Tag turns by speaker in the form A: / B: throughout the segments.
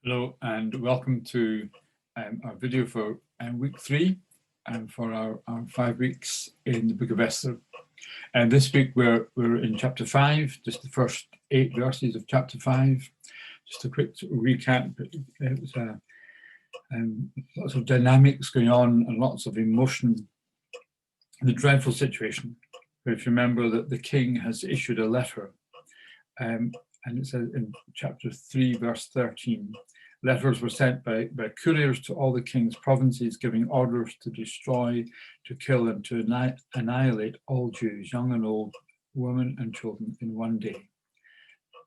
A: Hello and welcome to our video for week 3 and for our 5 weeks in the book of Esther. And this week we're in chapter 5, just the first 8 verses of chapter 5. Just a quick recap. It was lots of dynamics going on and lots of emotion. The dreadful situation, where if you remember that the king has issued a letter, and it says in chapter 3 verse 13, letters were sent by couriers to all the king's provinces, giving orders to destroy, to kill, and to annihilate all Jews, young and old, women and children, in one day,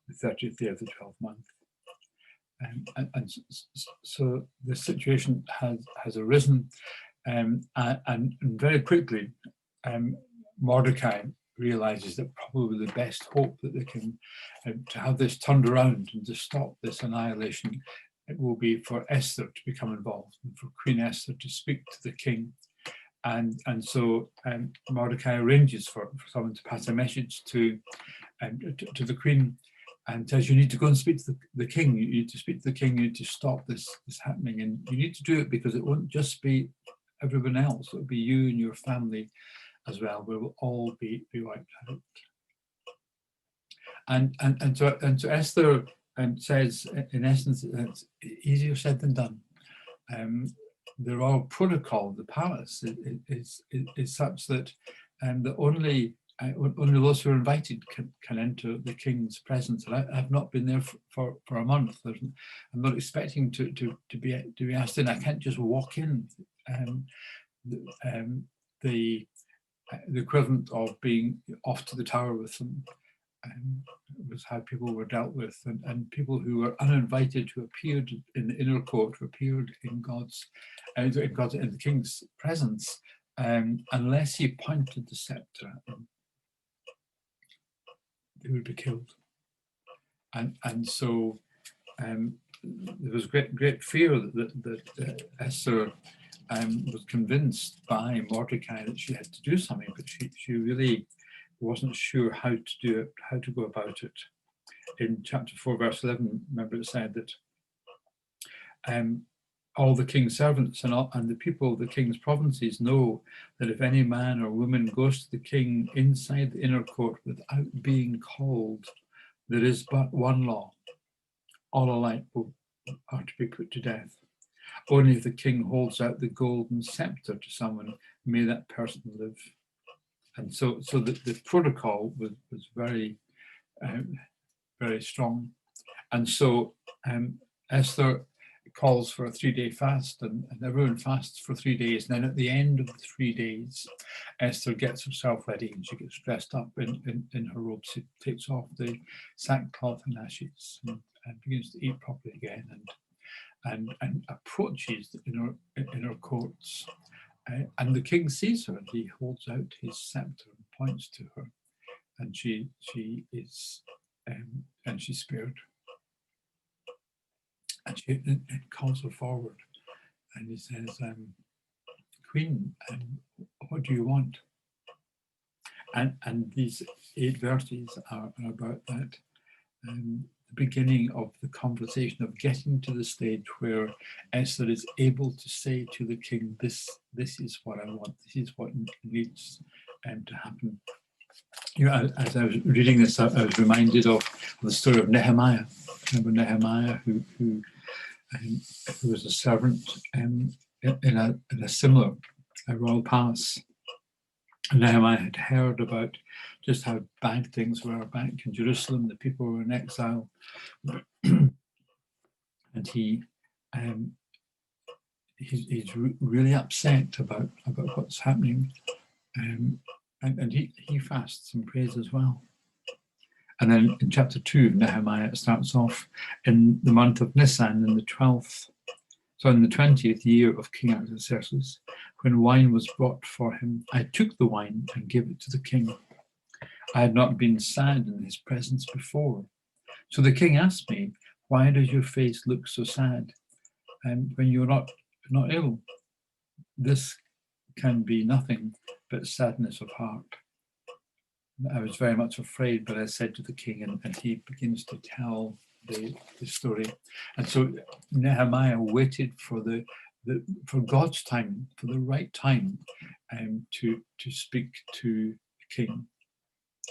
A: the 30th day of the 12th month. And so the situation has arisen, and very quickly, Mordecai realizes that probably the best hope that they can to have this turned around and to stop this annihilation, it will be for Esther to become involved and for Queen Esther to speak to the king. And so Mordecai arranges for someone to pass a message to the queen and says, you need to go and speak to the king. You need to speak to the king. You need to stop this happening. And you need to do it because it won't just be everyone else. It'll be you and your family as well. We will all be wiped out. And so Esther says, in essence, it's easier said than done. The royal protocol, the palace, is such that only those who are invited can enter the king's presence. And I have not been there for a month. I'm not expecting to be asked in. I can't just walk in. The equivalent of being off to the tower with them was how people were dealt with, and people who were uninvited, who appeared in the inner court, who appeared in the king's presence, unless he pointed the scepter at them, they would be killed. And so there was great fear that Esther was convinced by Mordecai that she had to do something, but she really wasn't sure how to do it, how to go about it. In chapter 4, verse 11, remember it said that all the king's servants and the people of the king's provinces know that if any man or woman goes to the king inside the inner court without being called, there is but one law: all alike are to be put to death. Only if the king holds out the golden scepter to someone may that person live. And so the protocol was very, very strong. And so Esther calls for a 3-day fast, and everyone fasts for 3 days. And then at the end of the 3 days, Esther gets herself ready, and she gets dressed up in her robes. She takes off the sackcloth and ashes and begins to eat properly again, and approaches the inner courts. And the king sees her, and he holds out his scepter and points to her, and she is and she's spared. And it calls her forward, and he says, "Queen, what do you want?" And these 8 verses are about that. The beginning of the conversation, of getting to the stage where Esther is able to say to the king, this is what I want, this is what needs to happen. You know, as I was reading this, I was reminded of the story of Nehemiah. Remember Nehemiah, who was a servant in a similar royal palace. Nehemiah had heard about just how bad things were back in Jerusalem. The people were in exile, and he's really upset about what's happening, and he fasts and prays as well. And then in chapter 2 of Nehemiah, it starts off in the month of Nisan, in the 20th year of King Artaxerxes, when wine was brought for him, I took the wine and gave it to the king. I had not been sad in his presence before. So the king asked me, why does your face look so sad when you're not ill? This can be nothing but sadness of heart. I was very much afraid, but I said to the king, and he begins to tell the story. And so Nehemiah waited for for God's time, for the right time, to speak to the king.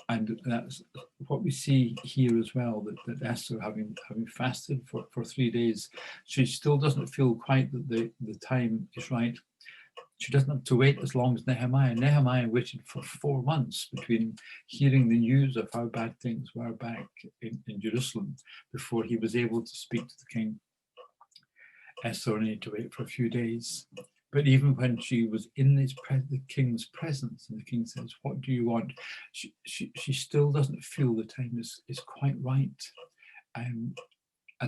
A: And that's what we see here as well, that Esther, having fasted for 3 days, she still doesn't feel quite that the time is right. She doesn't have to wait as long as Nehemiah. Nehemiah waited for 4 months between hearing the news of how bad things were back in Jerusalem before he was able to speak to the king. Esther only had to wait for a few days. But even when she was in the king's presence, and the king says, "What do you want?" she still doesn't feel the time is quite right. And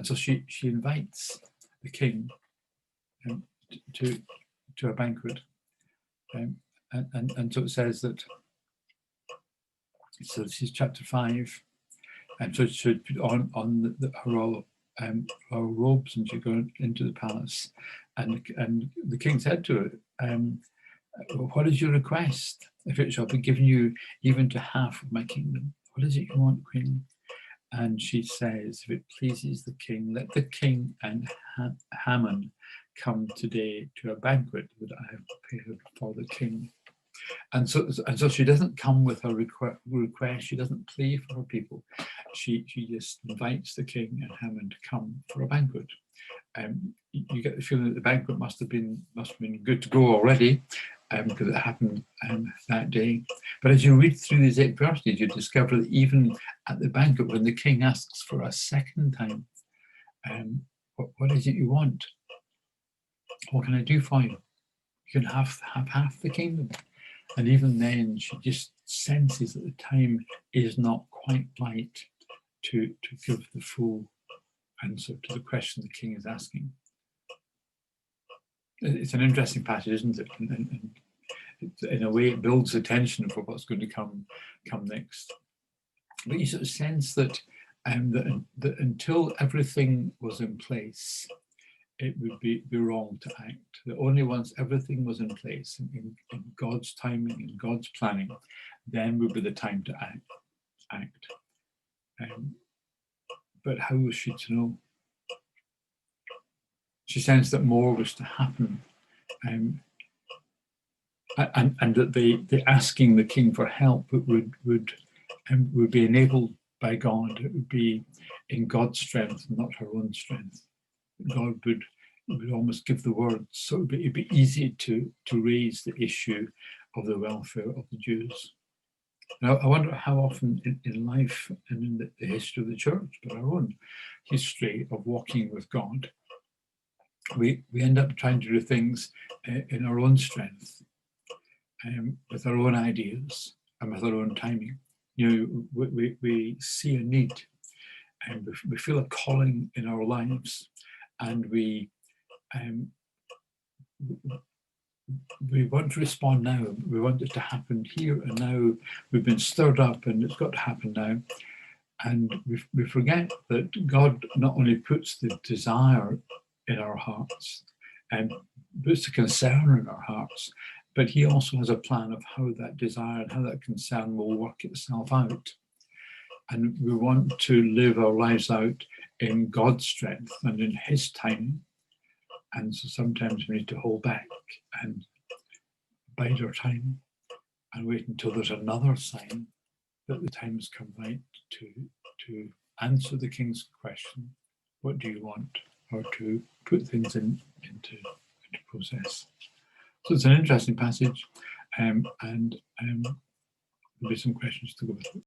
A: so she invites the king to a banquet. And so it says that, so this is chapter 5, and so she put on her robes, and she go into the palace, and the king said to her, "What is your request? If it shall be given you even to half of my kingdom, what is it you want, queen?" And she says, "If it pleases the king, let the king and Haman come today to a banquet that I have prepared for the king." And so she doesn't come with her request. She doesn't plead for her people. She just invites the king and Haman to come for a banquet. You get the feeling that the banquet must have been good to go already, because it happened that day. But as you read through these 8 verses, you discover that even at the banquet, when the king asks for a second time, what is it you want? What can I do for you? You can have half the kingdom. And even then, she just senses that the time is not quite right to give the full answer to the question the king is asking. It's an interesting passage, isn't it? And in a way, it builds the tension for what's going to come next. But you sort of sense that until everything was in place, it would be wrong to act. That only once everything was in place, in God's timing, in God's planning, then would be the time to act. But how was she to know? She sensed that more was to happen, and that the asking the king for help would be enabled by God. It would be in God's strength, not her own strength. God would almost give the word, so it'd be easy to raise the issue of the welfare of the Jews. Now, I wonder how often in life and in the history of the church, but our own history of walking with God, we end up trying to do things in our own strength, with our own ideas and with our own timing. We see a need, and we feel a calling in our lives, and we want to respond now. We want it to happen here and now. We've been stirred up, and it's got to happen now. And we forget that God not only puts the desire in our hearts and puts the concern in our hearts, but he also has a plan of how that desire and how that concern will work itself out. And we want to live our lives out in God's strength and in his timing. And so sometimes we need to hold back and bide our time and wait until there's another sign that the time has come right to answer the king's question, "What do you want?" or to put things into process. So it's an interesting passage, and there'll be some questions to go with it.